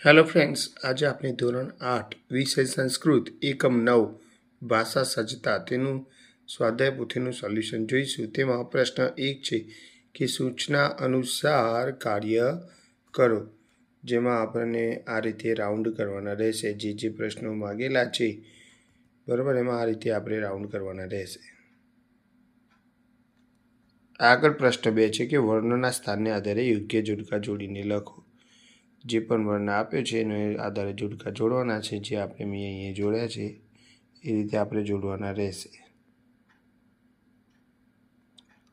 Hello friends, આજે આપણે ધોરણ 8 વિષય સંસ્કૃત એકમ 9 ભાષા સજ્જતા તેનું સ્વાધ્યાય પોથીનું સોલ્યુશન જોઈશું। તેમાં પ્રશ્ન 1 છે કે સૂચના અનુસાર કાર્ય કરો, જેમાં આપણને આ રીતે રાઉન્ડ કરવાના રહેશે। જે પ્રશ્નો માગેલા છે બરાબર, એમાં આ રીતે આપણે રાઉન્ડ કરવાના રહેશે। આગળ પ્રશ્ન 2 છે કે વર્ણના સ્થાનને આધારે યોગ્ય જોડકા જોડીને લખો। જે પણ વર્ણ આપ્યો છે એને આધારે જોડકા જોડવાના છે। જે આપણે મેં અહીંયા જોડ્યા છે એ રીતે આપણે જોડવાના રહેશે।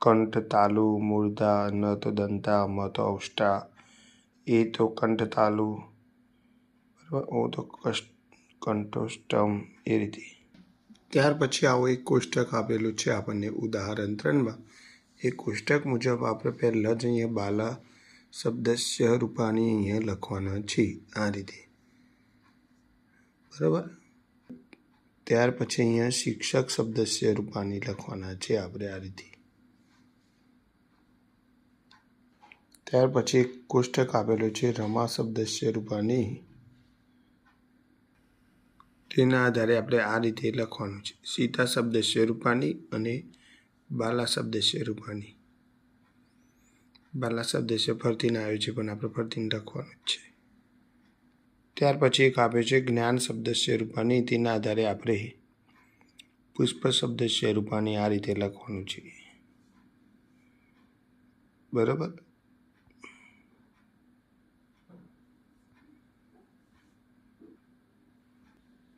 કંઠ તાલુ, મૂર્ધા, ન તો દંતા, મ તો ઔષ્ટા, એ તો કંઠ તાલુ, બરાબર, ઓ તો કંઠોષ્ટમ, એ રીતે। ત્યાર પછી આવો એક કોષ્ટક આપેલું છે આપણને ઉદાહરણ 3માં। એ કોષ્ટક મુજબ આપણે પહેલાં જ અહીંયા બાલા શબ્દસ્ય રૂપાની અહીંયા લખવાના છે આ રીતે, બરાબર। ત્યાર પછી અહીંયા શિક્ષક શબ્દસ્ય રૂપાની લખવાના છે આપણે આ રીતે। ત્યાર પછી એક કોષ્ટક આપેલું છે રમા શબ્દસ્ય રૂપાની, તેના આધારે આપણે આ રીતે લખવાનું છે સીતા શબ્દસ્ય રૂપાની અને બાલા શબ્દસ્ય રૂપાની। બાલા શબ્દસ્ય ફરતીને આવ્યું છે પણ આપણે ફરતીને લખવાનું જ છે। ત્યાર પછી એક આપે છે જ્ઞાન શબ્દસ્ય રૂપાની, તેના આધારે આપણે પુષ્પ શબ્દસ્ય રૂપાની આ રીતે લખવાનું છે, બરાબર।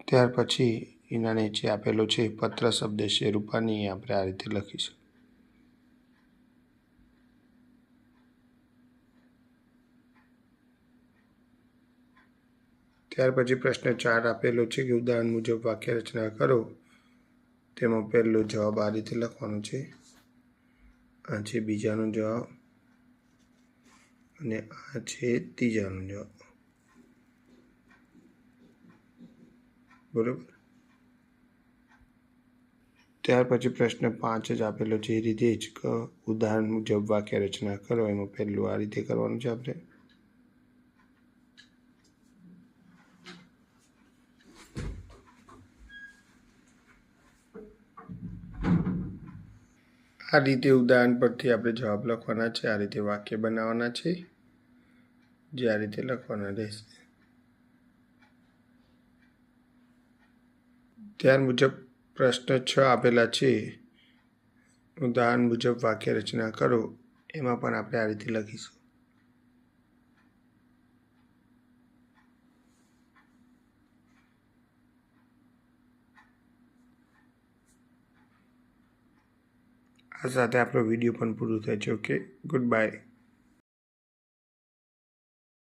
ત્યાર પછી એના નીચે આપેલો છે પત્ર શબ્દસ્ય રૂપાની, આપણે આ રીતે લખીશું। ત્યાર પછી પ્રશ્ન 4 આપેલો છે કે ઉદાહરણ મુજબ વાક્ય રચના કરો। તેમાં પહેલો જવાબ આ રીતે લખવાનો છે, આ છે બીજાનો જવાબ અને આ છે ત્રીજાનો જવાબ, બરાબર। ત્યાર પછી પ્રશ્ન 5 જ આપેલો છે એ રીતે જ ઉદાહરણ મુજબ વાક્ય રચના કરો। એમાં પહેલું આ રીતે કરવાનું છે આપણે। આ રીતે ઉદાહરણ પરથી આપણે જવાબ લખવાના છે, આ રીતે વાક્ય બનાવવાના છે, જે આ રીતે લખવાના રહેશે। ત્યાર મુજબ પ્રશ્ન 6 આપેલા છે ઉદાહરણ મુજબ વાક્ય રચના કરો। એમાં પણ આપણે આ રીતે લખીશું। આ સાથે આપણો વિડીયો પણ પૂરો થાય છે। Okay, good bye.